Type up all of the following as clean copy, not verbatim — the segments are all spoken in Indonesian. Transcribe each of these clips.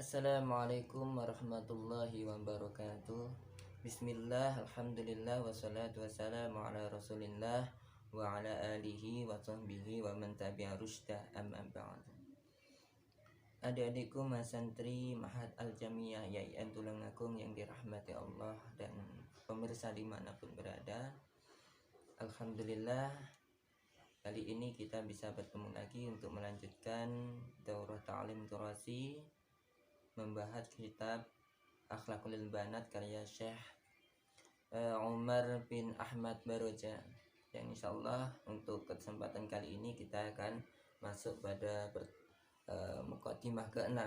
Assalamualaikum warahmatullahi wabarakatuh. Bismillah, alhamdulillah, wassalatu wassalamu ala rasulillah wa ala alihi wa sahbihi wa man tabi'a rusyda amma ba'd. Adik-adikku masantri Mahat Al-Jamiyah YIN Tulungagung yang dirahmati Allah dan pemirsa dimanapun berada, alhamdulillah kali ini kita bisa bertemu lagi untuk melanjutkan daurah ta'lim turasi, membahas kitab Akhlaqul Banat karya Syekh Umar bin Ahmad Baroja. Dan insyaallah untuk kesempatan kali ini kita akan masuk pada muqaddimah ke-6.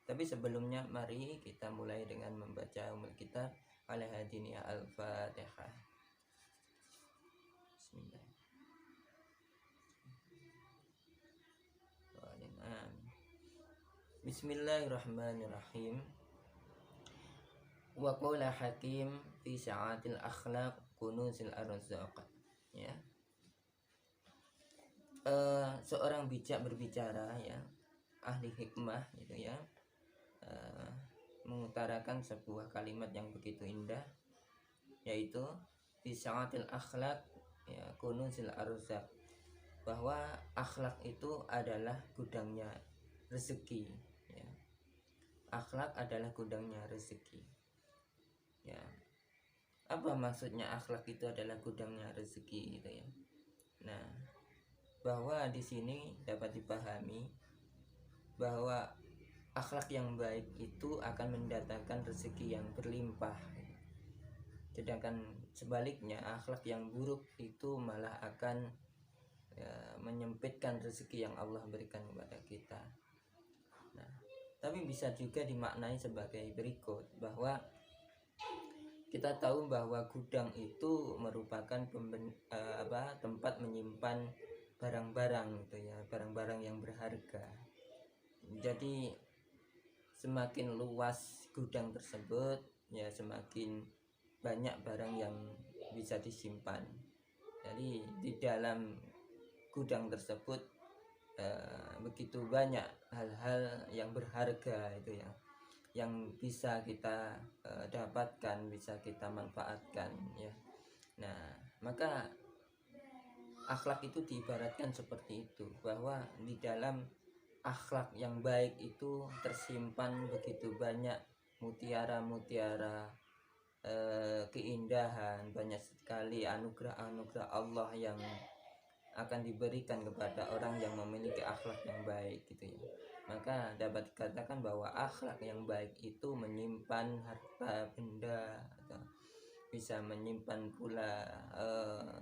Tapi sebelumnya mari kita mulai dengan membaca umul kitab Al-Hadiniya Al-Fatihah. Bismillah. Bismillahirrahmanirrahim. Wa qala hakim fi sa'atil akhlaq kunuzil arzaq. Ya. Seorang bijak berbicara, ya, ahli hikmah gitu ya, mengutarakan sebuah kalimat yang begitu indah, yaitu fi sa'atil akhlaq, ya, kunuzil arzaq, bahwa akhlak itu adalah gudangnya rezeki, ya. Akhlak adalah gudangnya rezeki, ya. Apa maksudnya akhlak itu adalah gudangnya rezeki gitu ya? Nah, bahwa di sini dapat dipahami bahwa akhlak yang baik itu akan mendatangkan rezeki yang berlimpah. Sedangkan sebaliknya akhlak yang buruk itu malah akan, ya, menyempitkan rezeki yang Allah berikan kepada kita. Nah, tapi bisa juga dimaknai sebagai berikut, bahwa kita tahu bahwa gudang itu merupakan tempat menyimpan barang-barang gitu ya, barang-barang yang berharga. Jadi semakin luas gudang tersebut, ya, semakin banyak barang yang bisa disimpan. Jadi di dalam gudang tersebut begitu banyak hal-hal yang berharga itu ya, yang bisa kita dapatkan, bisa kita manfaatkan, ya. Nah, maka akhlak itu diibaratkan seperti itu, bahwa di dalam akhlak yang baik itu tersimpan begitu banyak mutiara-mutiara keindahan, banyak sekali anugerah-anugerah Allah yang akan diberikan kepada orang yang memiliki akhlak yang baik gitu ya. Maka dapat dikatakan bahwa akhlak yang baik itu menyimpan harta benda, atau bisa menyimpan pula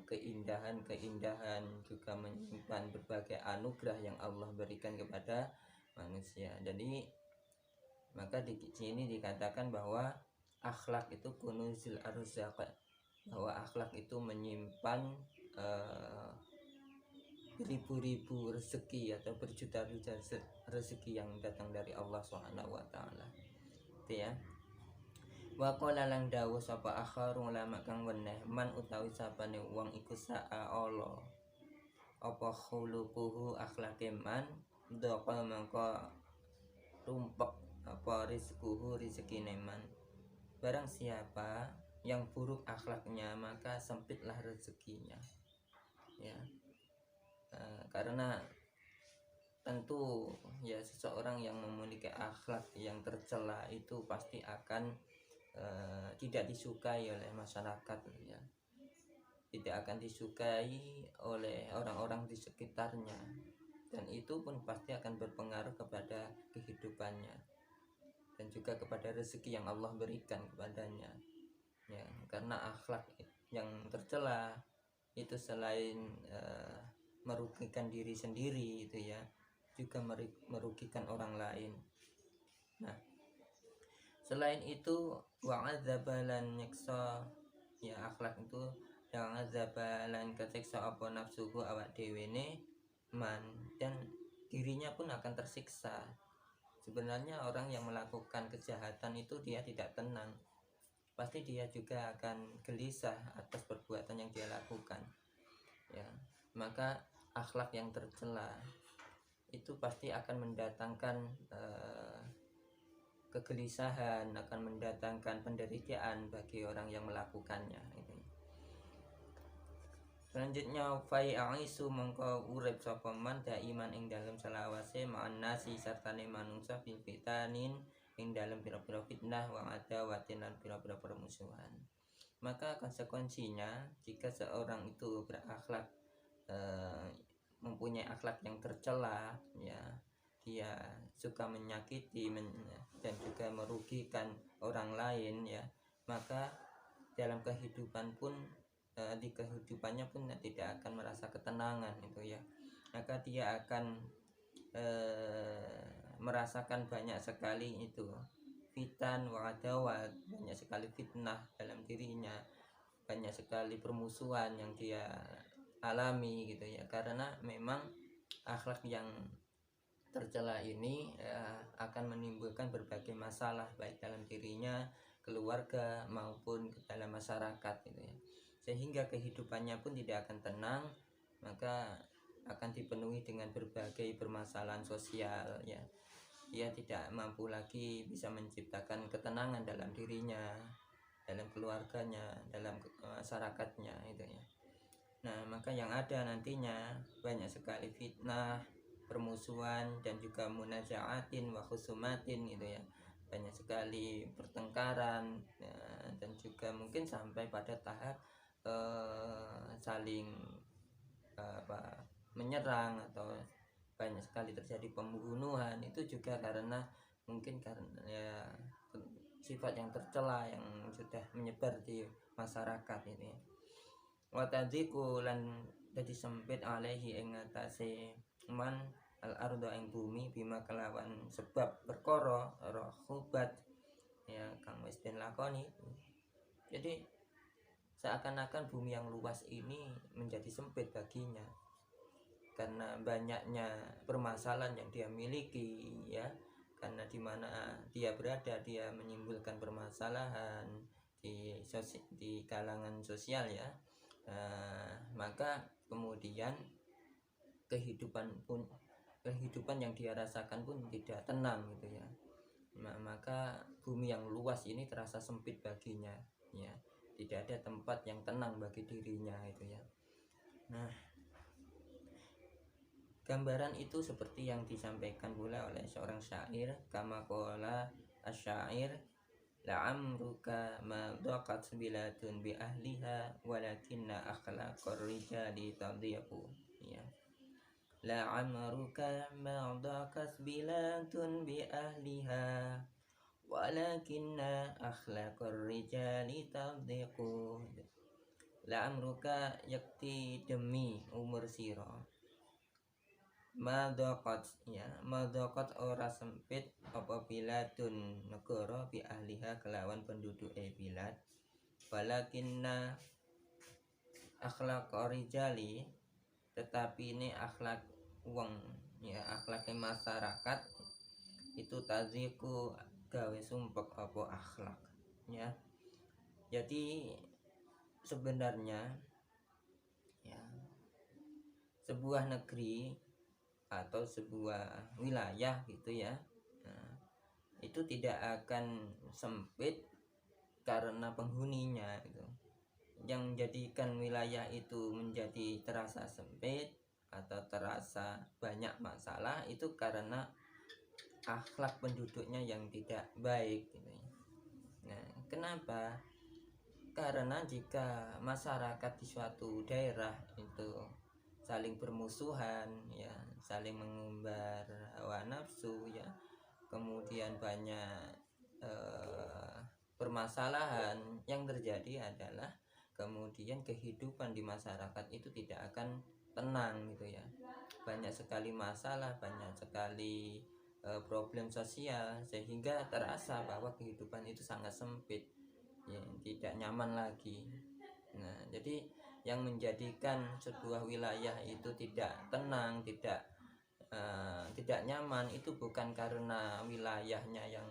keindahan-keindahan, juga menyimpan berbagai anugerah yang Allah berikan kepada manusia. Jadi maka di sini dikatakan bahwa akhlak itu kunuzil arzaq, bahwa akhlak itu menyimpan ribu-ribu rezeki atau berjuta-juta rezeki yang datang dari Allah Subhanahu wa taala. Itu ya. Wa qala lang dawuh sapa akharung ulama kang weneh man utawi sapane wong iku sa'a Allah apa khuluquhu akhlake man dhaqal mangka tumpek apa rizquhu rezekine man. Barang siapa yang buruk akhlaknya maka sempitlah rezekinya, ya. Karena tentu ya seseorang yang memiliki akhlak yang tercela itu pasti akan tidak disukai oleh masyarakat, ya. Tidak akan disukai oleh orang-orang di sekitarnya, dan itu pun pasti akan berpengaruh kepada kehidupannya dan juga kepada rezeki yang Allah berikan kepadanya, ya. Karena akhlak yang tercela itu selain merugikan diri sendiri itu ya, juga merugikan orang lain. Nah, selain itu wa'adzabalan nyeksa, ya, akhlak itu yang azabalan kesiksa apa nafsuhu awak dewene man, dan dirinya pun akan tersiksa. Sebenarnya orang yang melakukan kejahatan itu dia tidak tenang, pasti dia juga akan gelisah atas perbuatan yang dia lakukan, ya. Maka akhlak yang tercela itu pasti akan mendatangkan kegelisahan, akan mendatangkan penderitaan bagi orang yang melakukannya. Selanjutnya fai aisu mongko urip sapa man daiman ing dalem selawase ma'an nasi sartane manungsa fil fitanin ing dalem pira-pira fitnah wa adawatin lan pira-pira permusuhan. Maka konsekuensinya jika seorang itu berakhlak mempunyai akhlak yang tercela, ya dia suka menyakiti dan juga merugikan orang lain, ya maka dalam kehidupan pun di kehidupannya pun tidak akan merasa ketenangan itu ya, maka dia akan merasakan banyak sekali itu fitan wa adawat, banyak sekali fitnah dalam dirinya, banyak sekali permusuhan yang dia alami gitu ya, karena memang akhlak yang tercela ini akan menimbulkan berbagai masalah baik dalam dirinya, keluarga maupun dalam masyarakat gitu ya, sehingga kehidupannya pun tidak akan tenang, maka akan dipenuhi dengan berbagai permasalahan sosial ya. Dia tidak mampu lagi bisa menciptakan ketenangan dalam dirinya, dalam keluarganya, dalam masyarakatnya itu ya. Nah, maka yang ada nantinya banyak sekali fitnah, permusuhan dan juga munajaatin wa khusumatin gitu ya. Banyak sekali pertengkaran ya, dan juga mungkin sampai pada tahap saling menyerang atau banyak sekali terjadi pembunuhan. Itu juga karena mungkin karena ya sifat yang tercela yang sudah menyebar di masyarakat ini. Wa tadhiku lan dadi sempit alaihi ing atase man al ardo ing bumi bima kelawan sebab perkara rahubat ya kang wis den lakoni. Jadi seakan-akan bumi yang luas ini menjadi sempit baginya karena banyaknya permasalahan yang dia miliki ya, karena di mana dia berada dia menimbulkan permasalahan di kalangan sosial ya. Maka kemudian kehidupan yang dia rasakan pun tidak tenang gitu ya. Maka bumi yang luas ini terasa sempit baginya ya, tidak ada tempat yang tenang bagi dirinya itu ya. Nah, gambaran itu seperti yang disampaikan pula oleh seorang syair, kama qala asyair la'amruka ma dhaqat bilatun bi ahliha walakinna akhlaqar rijali tadhiqu ya. La'amruka ma dhaqat bilatun bi ahliha walakinna akhlaqar rijali tadhiqu. La'amruka yakti demi umur sira, madaqat ya, madaqat ora sempit apa biladun negara bi ahliha kelawan penduduk bilad, walakinna akhlaq rijali tetapi ini akhlak wong ya, akhlaknya masyarakat itu taziku gawe sumpek apa akhlak ya. Jadi sebenarnya ya sebuah negeri atau sebuah wilayah gitu ya, nah, itu tidak akan sempit karena penghuninya gitu. Yang menjadikan wilayah itu menjadi terasa sempit atau terasa banyak masalah itu karena akhlak penduduknya yang tidak baik gitu ya. Nah, kenapa? Karena jika masyarakat di suatu daerah itu saling bermusuhan ya, saling mengumbar hawa nafsu ya, kemudian banyak permasalahan yang terjadi adalah kemudian kehidupan di masyarakat itu tidak akan tenang gitu ya. Banyak sekali masalah, banyak sekali problem sosial, sehingga terasa bahwa kehidupan itu sangat sempit ya, tidak nyaman lagi. Nah, jadi yang menjadikan sebuah wilayah itu tidak tenang, tidak nyaman itu bukan karena wilayahnya yang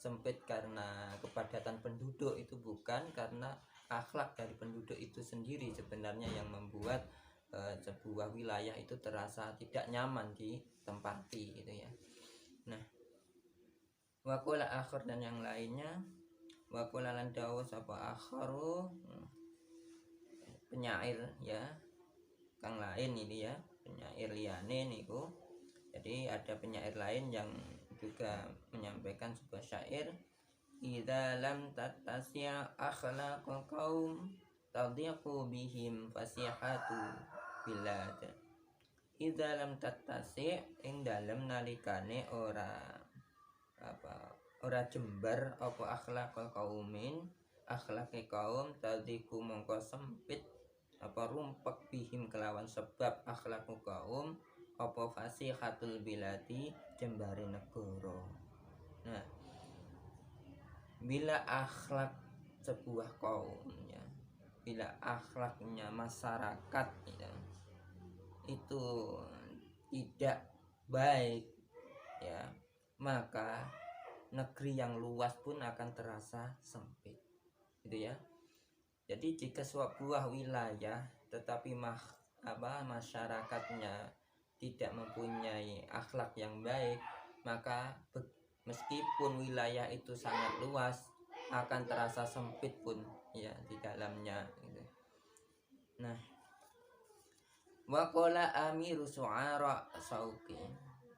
sempit karena kepadatan penduduk, itu bukan, karena akhlak dari penduduk itu sendiri sebenarnya yang membuat sebuah wilayah itu terasa tidak nyaman ditempati gitu ya. Nah, Wa qala akhir dan yang lainnya, wa qala lan dawu sapa akharu, penyair ya kang lain ini ya, penyair liyane niku. Jadi ada penyair lain yang juga menyampaikan sebuah syair, idza lam tattasi' akhlaqul qaum tadhiqu bihim fasihatu bilad. Idza lam tattasi' ing dalem nalikane ora jembar apa akhlaqul qaumin, akhlake kaum tadiku mongko sempit apa rumpek bihim kelawan sebab akhlakku kaum apa fasihatul biladi jembare negara. Nah, bila akhlak sebuah kaum ya, bila akhlaknya masyarakat ya, itu tidak baik ya, maka negeri yang luas pun akan terasa sempit gitu ya. Jadi jika sebuah wilayah tetapi masyarakatnya tidak mempunyai akhlak yang baik, maka meskipun wilayah itu sangat luas akan terasa sempit pun ya di dalamnya gitu. Nah, waqala amiru su'ara sauqi,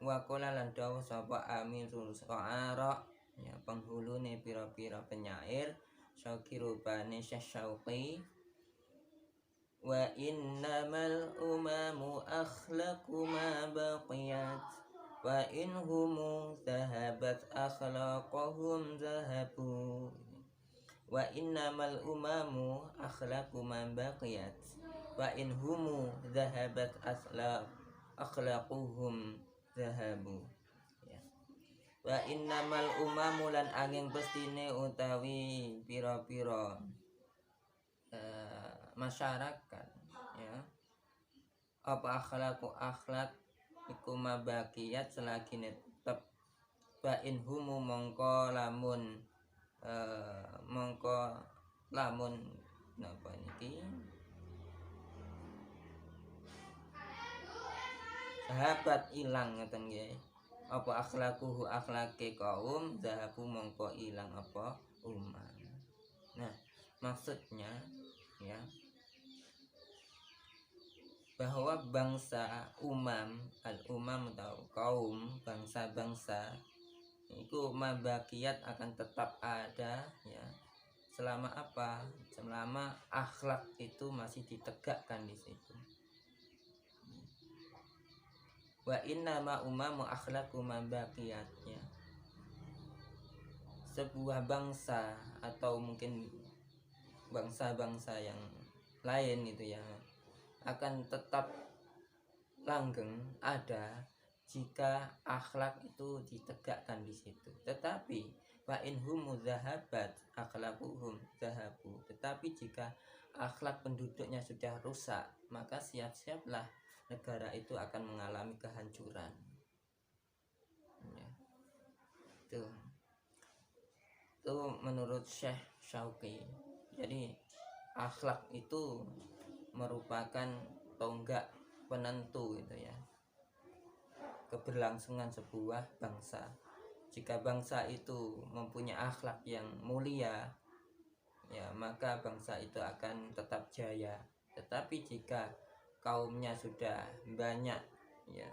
waqala lan dawuh sapa amiru su'ara ya, penghulune pira-pira penyair Syauqi rubane Syauqi, wa innamal umamu akhlaqu ma baqiyat wa inhumu zahabat akhlaquhum zahabu, wa innamal umamu akhlaqu ma baqiyat wa inhumu zahabat akhlaquhum zahabu. Wa innamal umamu lan angin bestine utawi pira-pira masyarakat ya, apa akhlak iku mabakiyat selagi tetep, wa inhumu mongko lamun napa niki sahabat ilang ngeten nggih, apa akhlakuhu akhlake kaum zahabu mongko ilang apa umam. Nah, maksudnya ya bahwa bangsa al-umam atau kaum bangsa-bangsa itu mabakiat akan tetap ada ya, selama apa? Selama akhlak itu masih ditegakkan di situ. Wa inna ma umamu akhlaqu mabaqiyatnya, sebuah bangsa atau mungkin bangsa-bangsa yang lain itu ya akan tetap langgeng ada jika akhlak itu ditegakkan di situ. Tetapi wa inhum zahabat akhlaquhum zahabu, tetapi jika akhlak penduduknya sudah rusak, maka siap-siaplah negara itu akan mengalami kehancuran ya. Itu menurut Syekh Syauqi. Jadi akhlak itu merupakan tonggak penentu gitu ya, keberlangsungan sebuah bangsa. Jika bangsa itu mempunyai akhlak yang mulia ya, maka bangsa itu akan tetap jaya. Tetapi jika kaumnya sudah banyak ya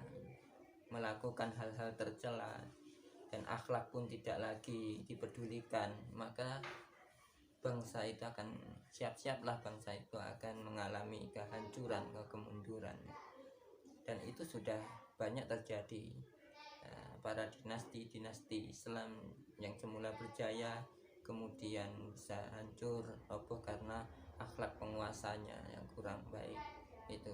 melakukan hal-hal tercela dan akhlak pun tidak lagi dipedulikan, maka bangsa itu akan siap-siaplah bangsa itu akan mengalami kehancuran, kemunduran. Dan itu sudah banyak terjadi. Para dinasti-dinasti Islam yang semula berjaya kemudian bisa hancur apa karena akhlak penguasanya yang kurang baik itu.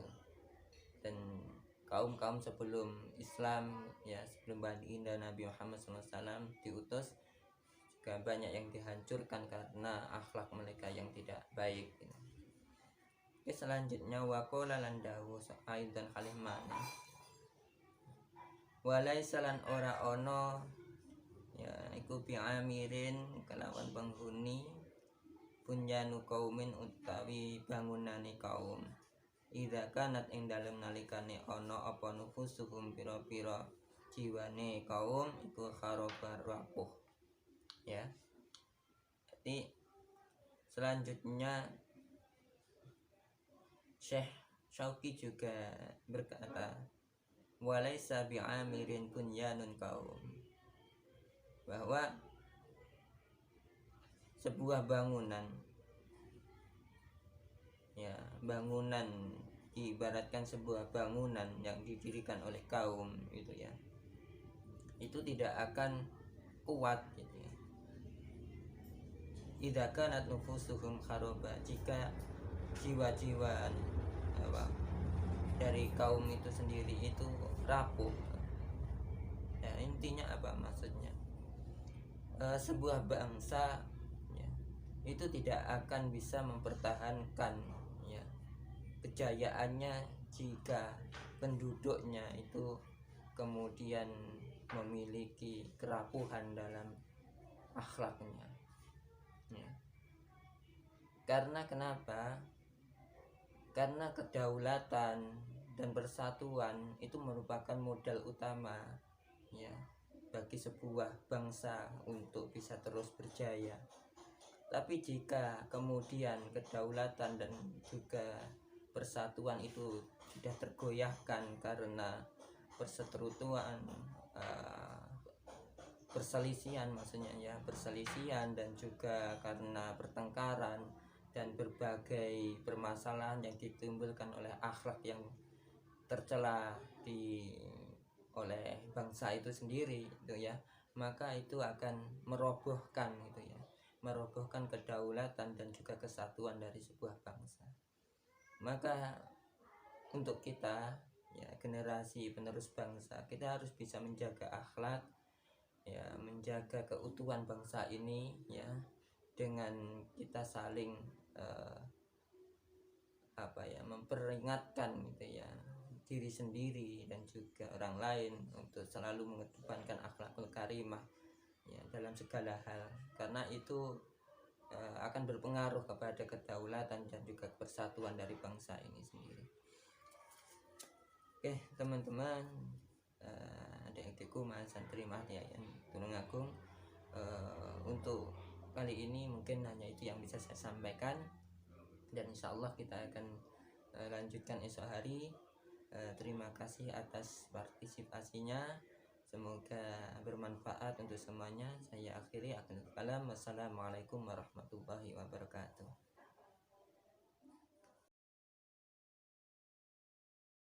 Dan kaum-kaum sebelum Islam ya, sebelum baginda Nabi Muhammad SAW diutus juga banyak yang dihancurkan karena akhlak mereka yang tidak baik. Oke, selanjutnya waqala lan dawu aidan kalimana, walaisa lan ora ono ya iku bi'amirin kelawan penghuni bunyanu kaumin utawi bangunane kaum, idza kanat ing dalem nalikane ana apa nufusuhum pira-pira jiwane kaum iku kharobar rapuh ya. Jadi selanjutnya Syekh Syauqi juga berkata, walaisa bi'amirin bunyanun kaum, bahwa sebuah bangunan, ya, bangunan diibaratkan sebuah bangunan yang didirikan oleh kaum itu ya, itu tidak akan kuat gitu ya. Idza kanat nufusuhum kharaba, jika jiwa-jiwa dari kaum itu sendiri itu rapuh. Ya, intinya apa maksudnya? Sebuah bangsa ya, itu tidak akan bisa mempertahankan ya kejayaannya jika penduduknya itu kemudian memiliki kerapuhan dalam akhlaknya ya. Karena kenapa? Karena kedaulatan dan persatuan itu merupakan modal utama ya bagi sebuah bangsa untuk bisa terus berjaya. Tapi jika kemudian kedaulatan dan juga persatuan itu sudah tergoyahkan karena perseteruan, perselisihan maksudnya ya, perselisihan dan juga karena pertengkaran dan berbagai permasalahan yang ditimbulkan oleh akhlak yang tercela oleh bangsa itu sendiri gitu ya, maka itu akan merobohkan gitu ya, merobohkan kedaulatan dan juga kesatuan dari sebuah bangsa. Maka untuk kita ya, generasi penerus bangsa, kita harus bisa menjaga akhlak ya, menjaga keutuhan bangsa ini ya, dengan kita saling memperingatkan gitu ya diri sendiri dan juga orang lain untuk selalu mengedepankan akhlakul karimah ya dalam segala hal, karena itu akan berpengaruh kepada kedaulatan dan juga persatuan dari bangsa ini sendiri. Oke teman-teman, adik-adikku mas santri mahliayan Tulung Agung, untuk kali ini mungkin hanya itu yang bisa saya sampaikan, dan insyaallah kita akan lanjutkan esok hari. Terima kasih atas partisipasinya, semoga bermanfaat untuk semuanya. Saya akhiri, akhirul kalam, wassalamualaikum warahmatullahi wabarakatuh.